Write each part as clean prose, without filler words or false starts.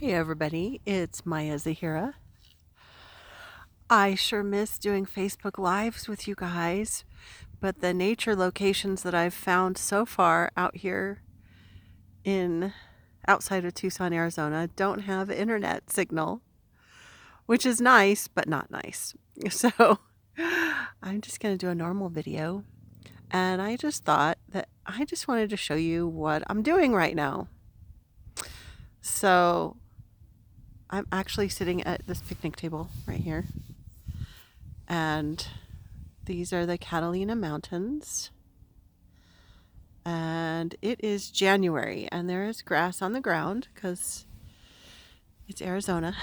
Hey everybody, it's Maya Zahira. I sure miss doing Facebook Lives with you guys, but the nature locations that I've found so far out here in outside of Tucson, Arizona don't have internet signal, which is nice, but not nice. So I'm just going to do a normal video, and I just thought that I just wanted to show you what I'm doing right now. So I'm actually sitting at this picnic table right here. And these are the Catalina Mountains. And it is January, and there is grass on the ground because it's Arizona.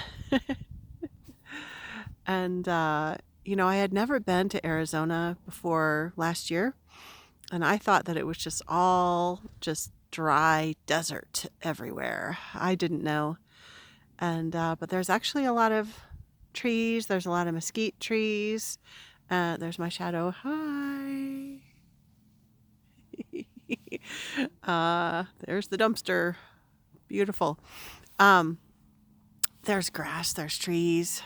And, I had never been to Arizona before last year, and I thought that it was just all just dry desert everywhere. I didn't know. And, but there's actually a lot of trees. There's a lot of mesquite trees. There's my shadow. Hi. There's the dumpster. Beautiful. There's grass, there's trees.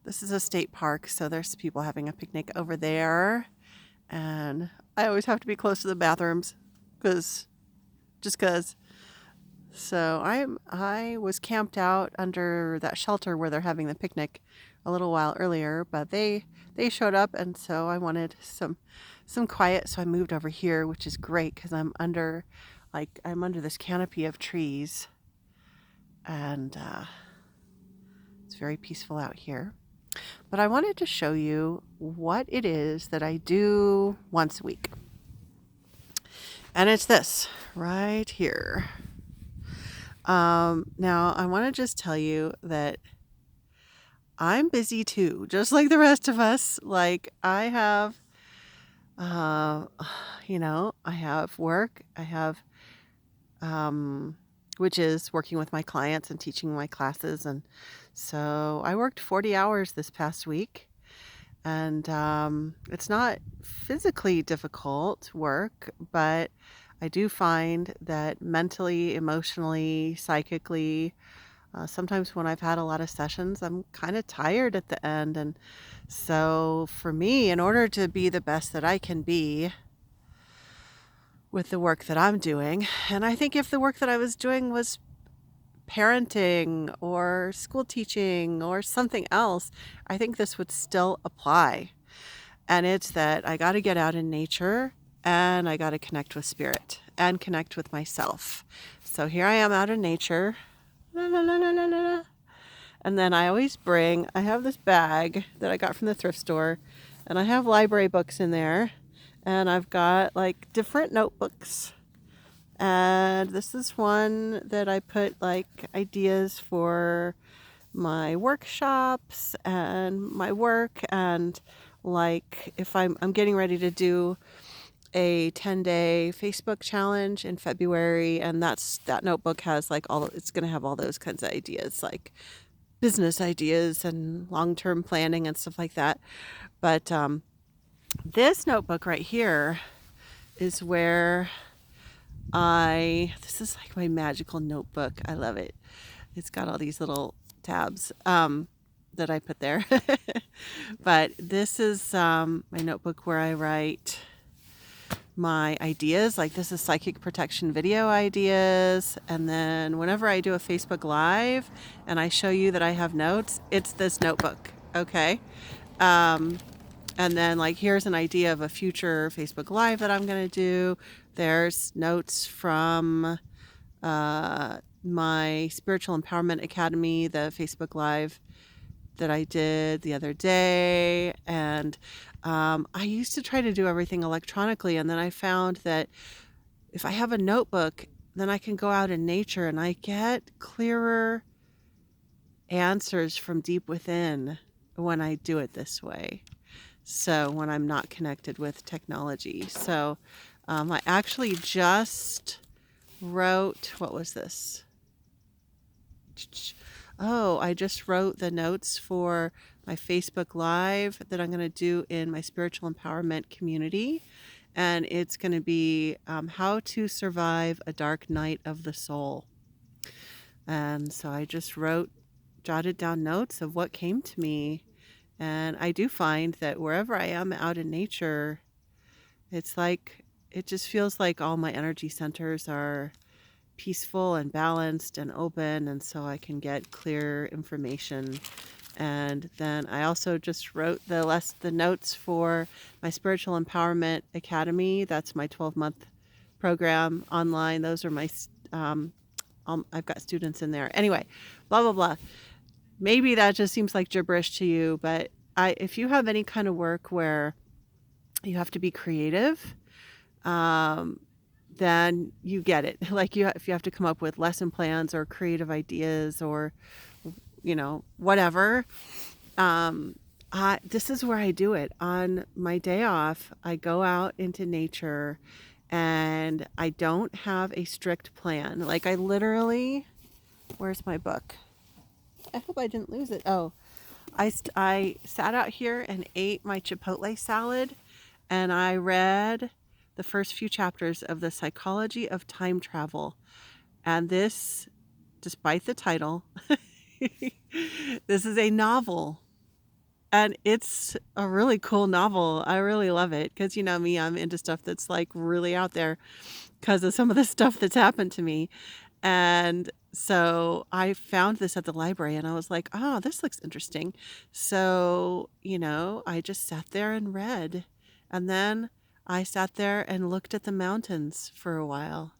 This is a state park, so there's people having a picnic over there. And I always have to be close to the bathrooms because. So I was camped out under that shelter where they're having the picnic a little while earlier, but they showed up, and so I wanted some quiet, so I moved over here, which is great because I'm under this canopy of trees, and it's very peaceful out here. But I wanted to show you what it is that I do once a week. And it's this right here. Now, I want to just tell you that I'm busy too, just like the rest of us. Like, I have, I have work. I have, which is working with my clients and teaching my classes. And so I worked 40 hours this past week. And it's not physically difficult work, but I do find that mentally, emotionally, psychically, sometimes when I've had a lot of sessions, I'm kind of tired at the end. And so for me, in order to be the best that I can be with the work that I'm doing, and I think if the work that I was doing was parenting or school teaching or something else, I think this would still apply. And it's that I got to get out in nature, and I got to connect with spirit and connect with myself. So here I am out in nature. La, la, la, la, la, la. And then I have this bag that I got from the thrift store, and I have library books in there, and I've got like different notebooks. And this is one that I put like ideas for my workshops and my work, and like if I'm getting ready to do a 10-day Facebook challenge in February, and that notebook has like it's going to have all those kinds of ideas, like business ideas and long-term planning and stuff like that. But this notebook right here is where this is like my magical notebook. I love it. It's got all these little tabs that I put there. But this is my notebook where I write my ideas. Like, this is psychic protection video ideas. And then whenever I do a Facebook Live and I show you that I have notes, it's this notebook. Okay. And then like, here's an idea of a future Facebook Live that I'm going to do. There's notes from my Spiritual Empowerment Academy, the Facebook Live that I did the other day. And I used to try to do everything electronically, and then I found that if I have a notebook, then I can go out in nature and I get clearer answers from deep within when I do it this way. So when I'm not connected with technology. So I actually just wrote, what was this? Oh, I just wrote the notes for my Facebook Live that I'm going to do in my spiritual empowerment community. And it's going to be how to survive a dark night of the soul. And so I just jotted down notes of what came to me. And I do find that wherever I am out in nature, it's like, it just feels like all my energy centers are peaceful and balanced and open. And so I can get clear information. And then I also just wrote the notes for my Spiritual Empowerment Academy. That's my 12-month program online. Those are I've got students in there. Anyway, blah, blah, blah. Maybe that just seems like gibberish to you, but if you have any kind of work where you have to be creative, then you get it. Like if you have to come up with lesson plans or creative ideas or, whatever. This is where I do it. On my day off, I go out into nature and I don't have a strict plan. Like I literally, where's my book? I hope I didn't lose it. Oh, I sat out here and ate my Chipotle salad and I read the first few chapters of The Psychology of Time Travel. And this, despite the title, this is a novel. And it's a really cool novel. I really love it because, you know me, I'm into stuff that's like really out there because of some of the stuff that's happened to me. And so I found this at the library and I was like, oh, this looks interesting. So, I just sat there and read. And then I sat there and looked at the mountains for a while.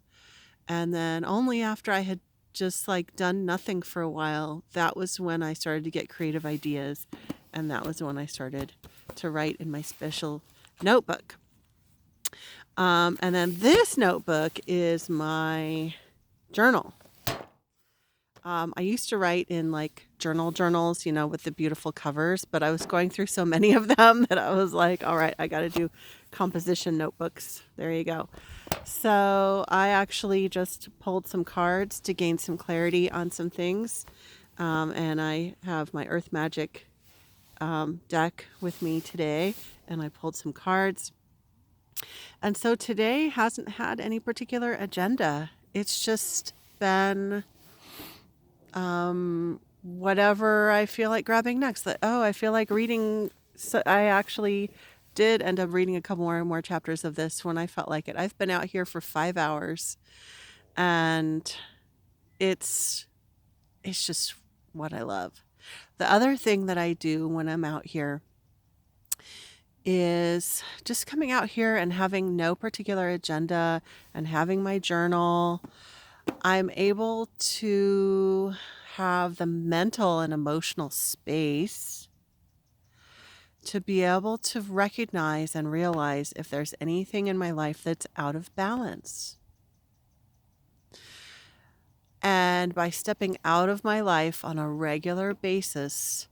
And then only after I had just like done nothing for a while, that was when I started to get creative ideas. And that was when I started to write in my special notebook. And then this notebook is my journal. I used to write in like journals, with the beautiful covers, but I was going through so many of them that I was like, all right, I got to do composition notebooks. There you go. So I actually just pulled some cards to gain some clarity on some things. And I have my Earth Magic deck with me today, and I pulled some cards. And so today hasn't had any particular agenda. It's just been whatever I feel like grabbing next. I feel like reading. So I actually did end up reading a couple more chapters of this when I felt like it. I've been out here for 5 hours, and it's just what I love. The other thing that I do when I'm out here is just coming out here and having no particular agenda and having my journal. I'm able to have the mental and emotional space to be able to recognize and realize if there's anything in my life that's out of balance. And by stepping out of my life on a regular basis,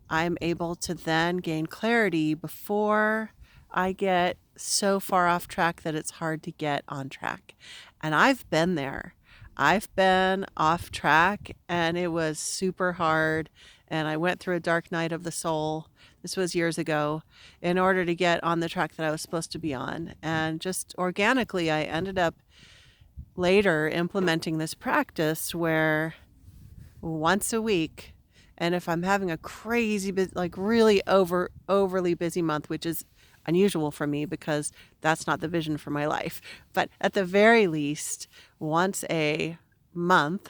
I'm able to then gain clarity before I get so far off track that it's hard to get on track. And I've been there. I've been off track and it was super hard. And I went through a dark night of the soul. This was years ago in order to get on the track that I was supposed to be on. And just organically, I ended up later implementing this practice where once a week, and if I'm having a crazy, like really overly busy month, which is unusual for me because that's not the vision for my life, but at the very least, once a month,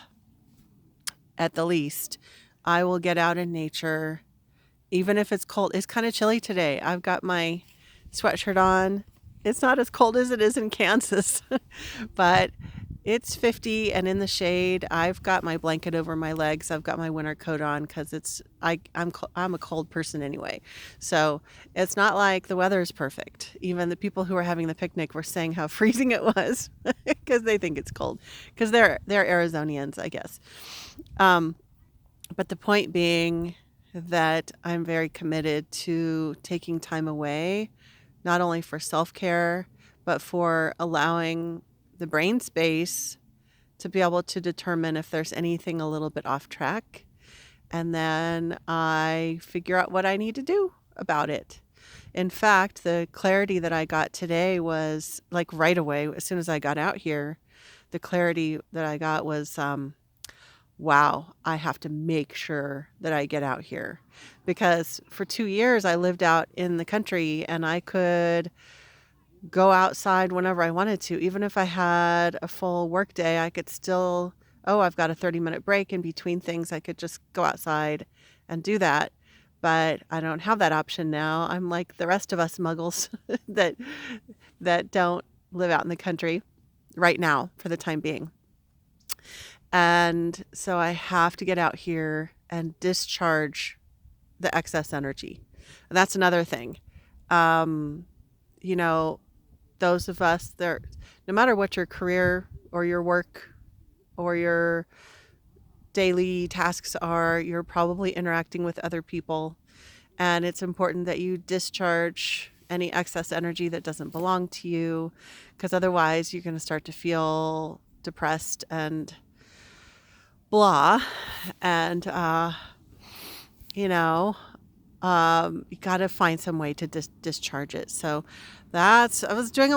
at the least, I will get out in nature, even if it's cold. It's kind of chilly today. I've got my sweatshirt on. It's not as cold as it is in Kansas, but it's 50 and in the shade. I've got my blanket over my legs. I've got my winter coat on because I'm a cold person anyway. So it's not like the weather is perfect. Even the people who were having the picnic were saying how freezing it was because they think it's cold because they're Arizonians, I guess. But the point being that I'm very committed to taking time away, not only for self-care, but for allowing the brain space to be able to determine if there's anything a little bit off track. And then I figure out what I need to do about it. In fact, the clarity that I got today was like right away, as soon as I got out here, the clarity that I got was, wow, I have to make sure that I get out here. Because for 2 years, I lived out in the country and I could go outside whenever I wanted to. Even if I had a full work day, I could still, oh, I've got a 30-minute break in between things. I could just go outside and do that. But I don't have that option now. I'm like the rest of us muggles that don't live out in the country right now for the time being. And so I have to get out here and discharge the excess energy. And that's another thing. Um, you know, those of us there, no matter what your career or your work or your daily tasks are, you're probably interacting with other people. And it's important that you discharge any excess energy that doesn't belong to you, because otherwise you're going to start to feel depressed and blah. And, you know, you got to find some way to discharge it. So I was doing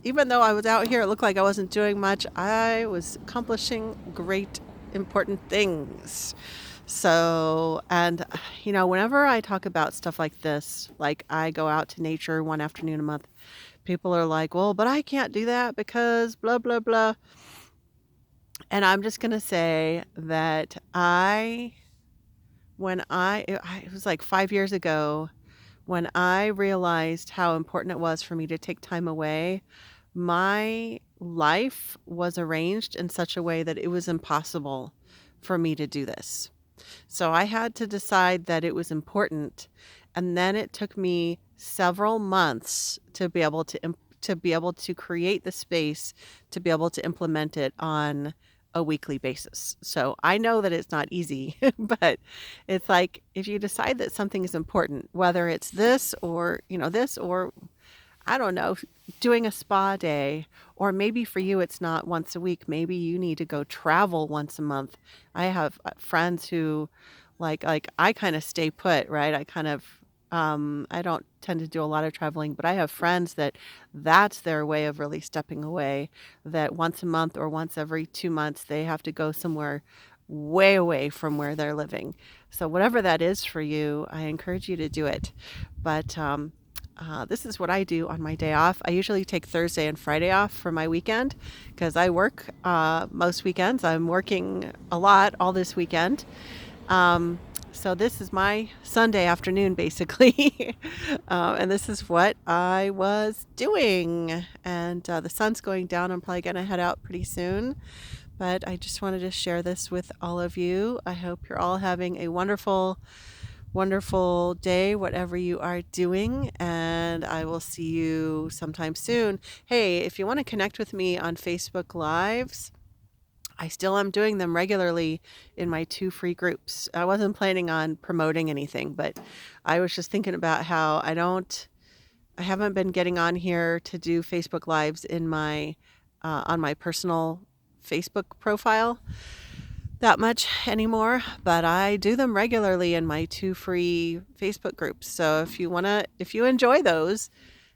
even though I was out here, it looked like I wasn't doing much. I was accomplishing great, important things. So, and, whenever I talk about stuff like this, like I go out to nature one afternoon a month, people are like, well, but I can't do that because blah, blah, blah. And I'm just going to say that it was like 5 years ago, when I realized how important it was for me to take time away, my life was arranged in such a way that it was impossible for me to do this. So I had to decide that it was important, and then it took me several months to be able to create the space to be able to implement it on a weekly basis. So I know that it's not easy, but it's like if you decide that something is important, whether it's this or I don't know, doing a spa day, or maybe for you it's not once a week. Maybe you need to go travel once a month. I have friends who like I kind of stay put, right? I don't tend to do a lot of traveling, but I have friends that's their way of really stepping away, that once a month or once every 2 months they have to go somewhere way away from where they're living. So whatever that is for you, I encourage you to do it. But this is what I do on my day off. I usually take Thursday and Friday off for my weekend because I work most weekends. I'm working a lot all this weekend. So this is my Sunday afternoon, basically. And this is what I was doing. And the sun's going down. I'm probably going to head out pretty soon. But I just wanted to share this with all of you. I hope you're all having a wonderful, wonderful day, whatever you are doing. And I will see you sometime soon. Hey, if you want to connect with me on Facebook Lives, I still am doing them regularly in my 2 free groups. I wasn't planning on promoting anything, but I was just thinking about how I haven't been getting on here to do Facebook Lives in on my personal Facebook profile that much anymore, but I do them regularly in my 2 free Facebook groups. So if you enjoy those,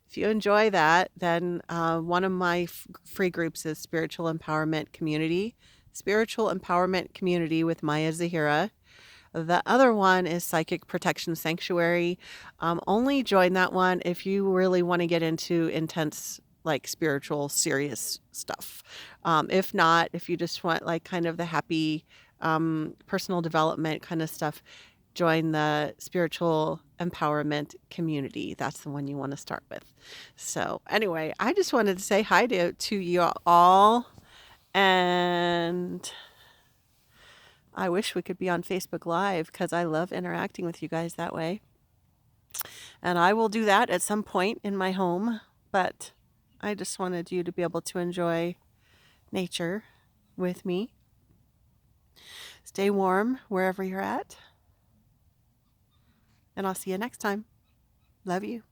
if you enjoy that, then one of my free groups is Spiritual Empowerment Community with Maya Zahira. The other one is Psychic Protection Sanctuary. Only join that one if you really want to get into intense, like spiritual, serious stuff. If not, if you just want like kind of the happy personal development kind of stuff, join the Spiritual Empowerment Community. That's the one you want to start with. So anyway, I just wanted to say hi to you all, and I wish we could be on Facebook Live because I love interacting with you guys that way. And I will do that at some point in my home, but I just wanted you to be able to enjoy nature with me. Stay warm wherever you're at. And I'll see you next time. Love you.